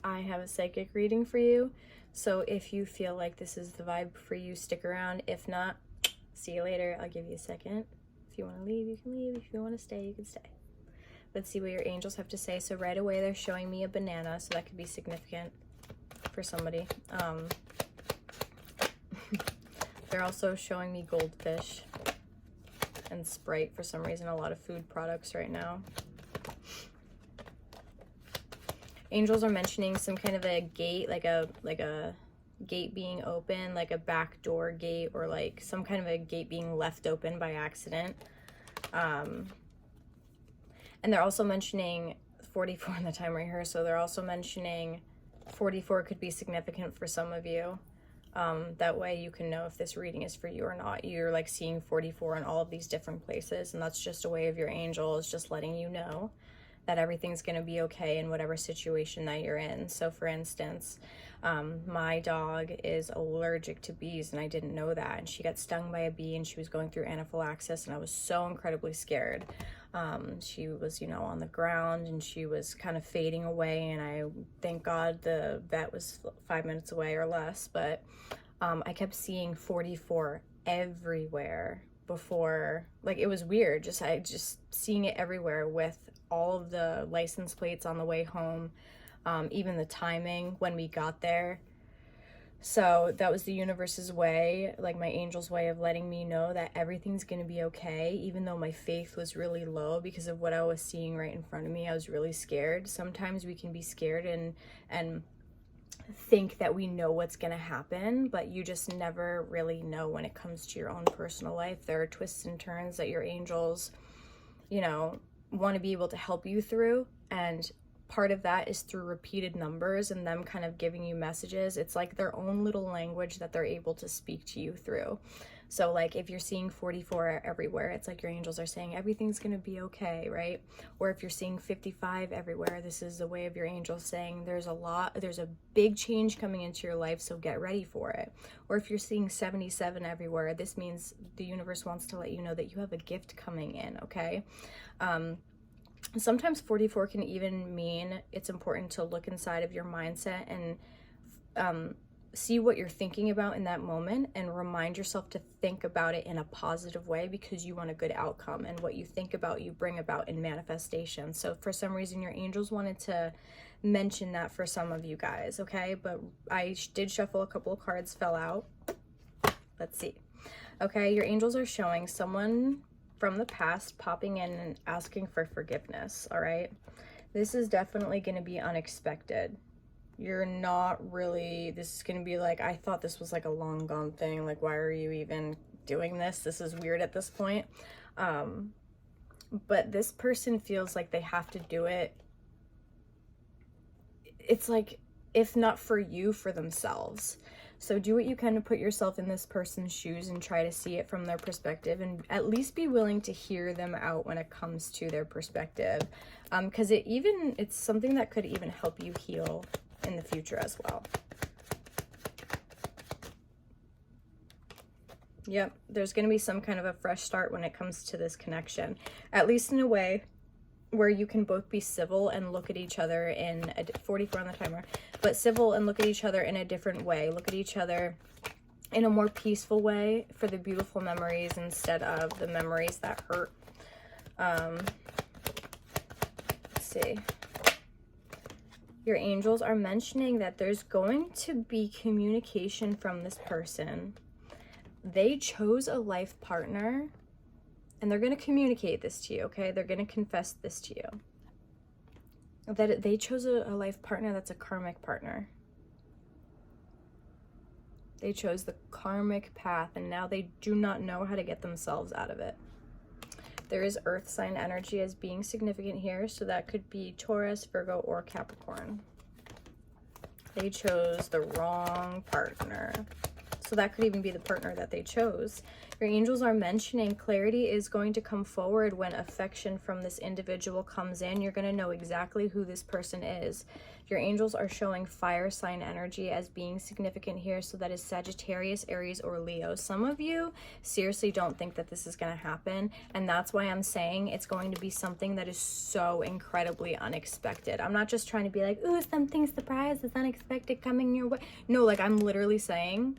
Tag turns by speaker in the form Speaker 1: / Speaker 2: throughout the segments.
Speaker 1: I have a psychic reading for you. So if you feel like this is the vibe for you, stick around. If not, see you later. I'll give you a second. If you want to leave, you can leave. If you want to stay, you can stay. Let's see what your angels have to say. So right away, they're showing me a banana, so that could be significant for somebody. They're also showing me goldfish and Sprite for some reason, a lot of food products right now. Angels are mentioning some kind of a gate, like a gate being open, like a back door gate, or like some kind of a gate being left open by accident. And they're also mentioning 44 in the time right here, so they're also mentioning 44 could be significant for some of you. That way you can know if this reading is for you or not. You're like seeing 44 in all of these different places, and that's just a way of your angels just letting you know that everything's going to be okay in whatever situation that you're in. So for instance, my dog is allergic to bees, and I didn't know that, and she got stung by a bee, and she was going through anaphylaxis, and I was so incredibly scared. She was, you know, on the ground, and she was kind of fading away, and I thank God the vet was 5 minutes away or less, but I kept seeing 44 everywhere before. Like, it was weird, just seeing it everywhere with all of the license plates on the way home, even the timing when we got there. So that was the universe's way, like my angel's way of letting me know that everything's going to be okay, even though my faith was really low because of what I was seeing right in front of me. I was really scared. Sometimes we can be scared and think that we know what's going to happen, but you just never really know when it comes to your own personal life. There are twists and turns that your angels, you know, want to be able to help you through, and part of that is through repeated numbers and them kind of giving you messages. It's like their own little language that they're able to speak to you through. So like if you're seeing 44 everywhere, it's like your angels are saying everything's going to be okay, right? Or if you're seeing 55 everywhere, this is the way of your angels saying there's a big change coming into your life, so get ready for it. Or if you're seeing 77 everywhere, this means the universe wants to let you know that you have a gift coming in, okay? Sometimes 44 can even mean it's important to look inside of your mindset and see what you're thinking about in that moment, and remind yourself to think about it in a positive way, because you want a good outcome, and what you think about, you bring about in manifestation. So for some reason, your angels wanted to mention that for some of you guys, okay? But I did shuffle a couple of cards, fell out. Let's see. Okay, your angels are showing someone from the past popping in and asking for forgiveness, all right? This is definitely going to be unexpected. You're not really, this is going to be like, I thought this was like a long gone thing. Like, why are you even doing this? This is weird at this point. But this person feels like they have to do it. It's like, if not for you, for themselves. So do what you can to put yourself in this person's shoes and try to see it from their perspective, and at least be willing to hear them out when it comes to their perspective. Because it's something that could even help you heal in the future as well. Yep, there's going to be some kind of a fresh start when it comes to this connection, at least in a way where you can both be civil and look at each other in 44 on the timer, but civil and look at each other in a different way. Look at each other in a more peaceful way for the beautiful memories instead of the memories that hurt. Let's see. Your angels are mentioning that there's going to be communication from this person. They chose a life partner, and they're going to communicate this to you, okay? They're going to confess this to you. That they chose a life partner that's a karmic partner. They chose the karmic path, and now they do not know how to get themselves out of it. There is earth sign energy as being significant here, so that could be Taurus, Virgo, or Capricorn. They chose the wrong partner. So that could even be the partner that they chose. Your angels are mentioning clarity is going to come forward when affection from this individual comes in. You're going to know exactly who this person is. Your angels are showing fire sign energy as being significant here. So that is Sagittarius, Aries, or Leo. Some of you seriously don't think that this is going to happen. And that's why I'm saying it's going to be something that is so incredibly unexpected. I'm not just trying to be like, ooh, something surprise is unexpected coming your way. No, like I'm literally saying,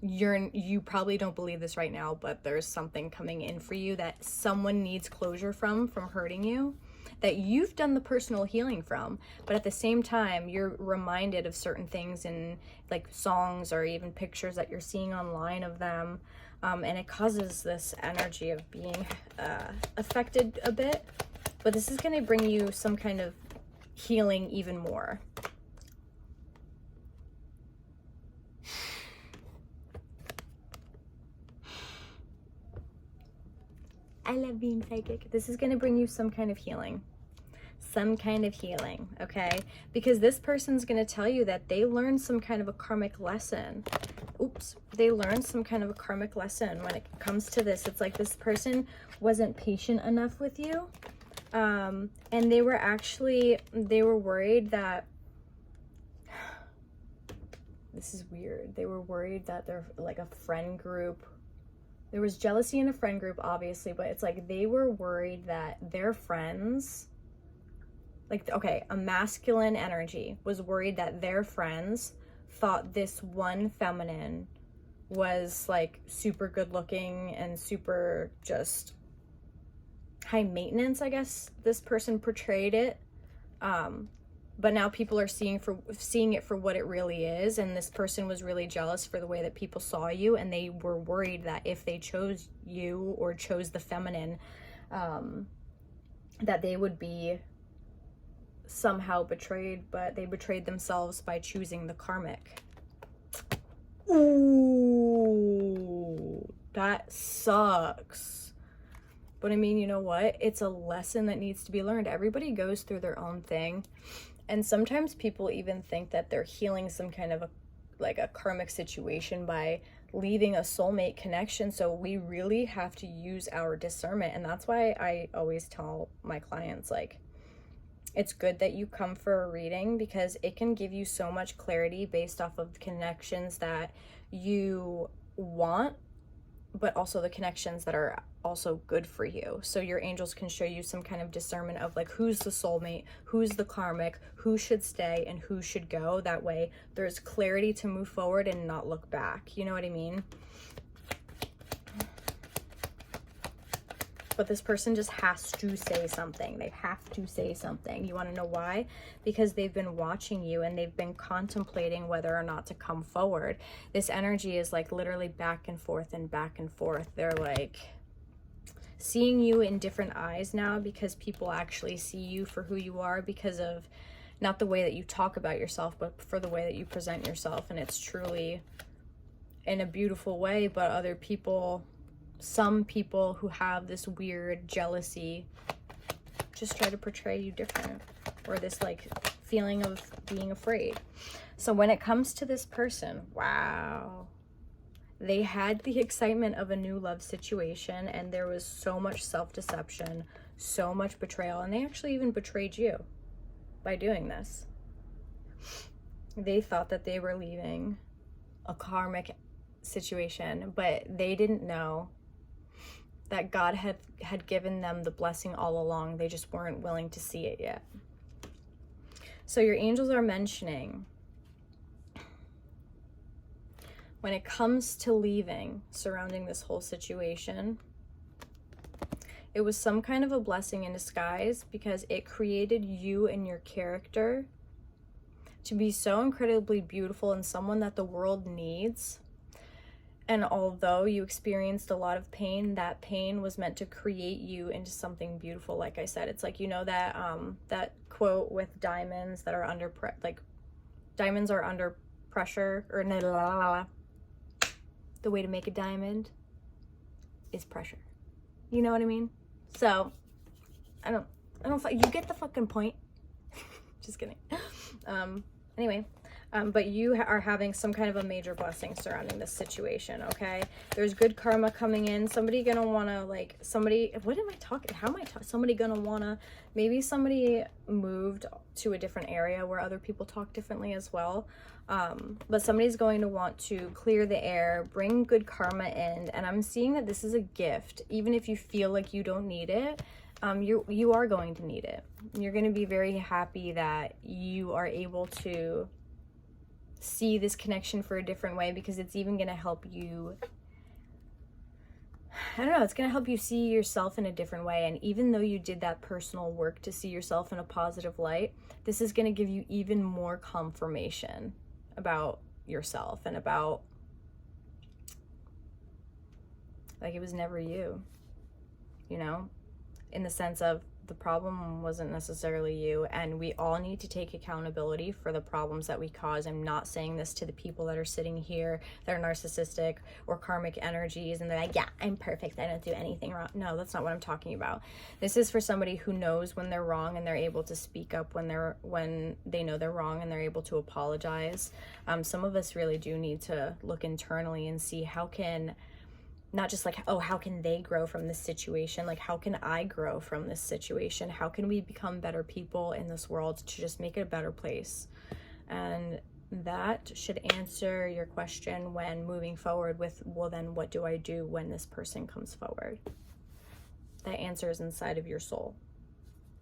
Speaker 1: you probably don't believe this right now, but there's something coming in for you that someone needs closure from hurting you, that you've done the personal healing from, but at the same time you're reminded of certain things in like songs or even pictures that you're seeing online of them, and it causes this energy of being affected a bit. But this is going to bring you some kind of healing even more. I love being psychic. This is going to bring you some kind of healing. Some kind of healing, okay? Because this person's going to tell you that they learned some kind of a karmic lesson. Oops. They learned some kind of a karmic lesson when it comes to this. It's like this person wasn't patient enough with you. And they were worried that, this is weird. They were worried that they're like a friend group. There was jealousy in a friend group, obviously, but it's like they were worried that their friends, like, okay, a masculine energy was worried that their friends thought this one feminine was like super good looking and super just high maintenance, I guess this person portrayed it. But now people are seeing it for what it really is, and this person was really jealous for the way that people saw you, and they were worried that if they chose you or chose the feminine, that they would be somehow betrayed, but they betrayed themselves by choosing the karmic. Ooh, that sucks. But I mean, you know what? It's a lesson that needs to be learned. Everybody goes through their own thing. And sometimes people even think that they're healing some kind of a karmic situation by leaving a soulmate connection. So we really have to use our discernment. And that's why I always tell my clients, like, it's good that you come for a reading, because it can give you so much clarity based off of the connections that you want, but also the connections that are also good for you. So your angels can show you some kind of discernment of like who's the soulmate, who's the karmic, who should stay and who should go. That way there's clarity to move forward and not look back. You know what I mean? But this person just has to say something. They have to say something. You want to know why? Because they've been watching you and they've been contemplating whether or not to come forward. This energy is like literally back and forth and back and forth. They're like seeing you in different eyes now, because people actually see you for who you are, because of not the way that you talk about yourself, but for the way that you present yourself. And it's truly in a beautiful way. But other people, some people who have this weird jealousy, just try to portray you different, or this like feeling of being afraid. So when it comes to this person, wow, they had the excitement of a new love situation, and there was so much self-deception, so much betrayal, and they actually even betrayed you by doing this. They thought that they were leaving a karmic situation, but they didn't know that God had given them the blessing all along. They just weren't willing to see it yet. So your angels are mentioning, when it comes to leaving, surrounding this whole situation, it was some kind of a blessing in disguise, because it created you and your character to be so incredibly beautiful and someone that the world needs. And although you experienced a lot of pain, that pain was meant to create you into something beautiful. Like I said, it's like, you know, that that quote with diamonds that are under diamonds are under pressure, or the way to make a diamond is pressure. You know what I mean? So I don't you get the fucking point. Just kidding. Anyway, But you are having some kind of a major blessing surrounding this situation, okay? There's good karma coming in. Somebody gonna wanna, like, somebody, what am I talking, how am I talking? Somebody gonna wanna, maybe somebody moved to a different area where other people talk differently as well. But somebody's going to want to clear the air, bring good karma in, and I'm seeing that this is a gift. Even if you feel like you don't need it, you are going to need it. You're going to be very happy that you are able to see this connection for a different way, because it's even going to help you, I don't know, it's going to help you see yourself in a different way. And even though you did that personal work to see yourself in a positive light, this is going to give you even more confirmation about yourself and about, like, it was never you, you know, in the sense of the problem wasn't necessarily you, and we all need to take accountability for the problems that we cause. I'm not saying this to the people that are sitting here that are narcissistic or karmic energies and they're like, yeah, I'm perfect, I don't do anything wrong. No, that's not what I'm talking about. This is for somebody who knows when they're wrong and they're able to speak up when they know they're wrong, and they're able to apologize. Some of us really do need to look internally and see how can, not just like, oh, how can they grow from this situation? Like, how can I grow from this situation? How can we become better people in this world to just make it a better place? And that should answer your question when moving forward with, well, then what do I do when this person comes forward? That answer is inside of your soul,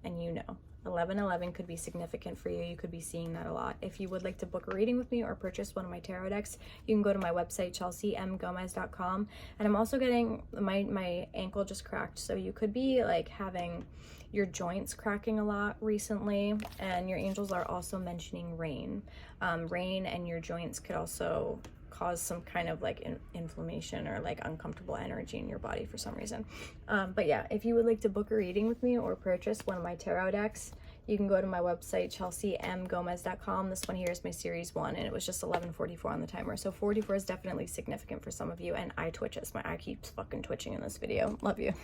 Speaker 1: and you know. 1111 could be significant for you. You could be seeing that a lot. If you would like to book a reading with me or purchase one of my tarot decks, you can go to my website, chelseamgomez.com. And I'm also getting, my ankle just cracked, so you could be like having your joints cracking a lot recently, and your angels are also mentioning rain. Rain and your joints could also cause some kind of like inflammation or like uncomfortable energy in your body for some reason. But yeah, if you would like to book a reading with me or purchase one of my tarot decks, you can go to my website, chelseamgomez.com. This one here is my series 1, and it was just 11:44 on the timer. So 44 is definitely significant for some of you, and eye twitches. My eye keeps fucking twitching in this video. Love you.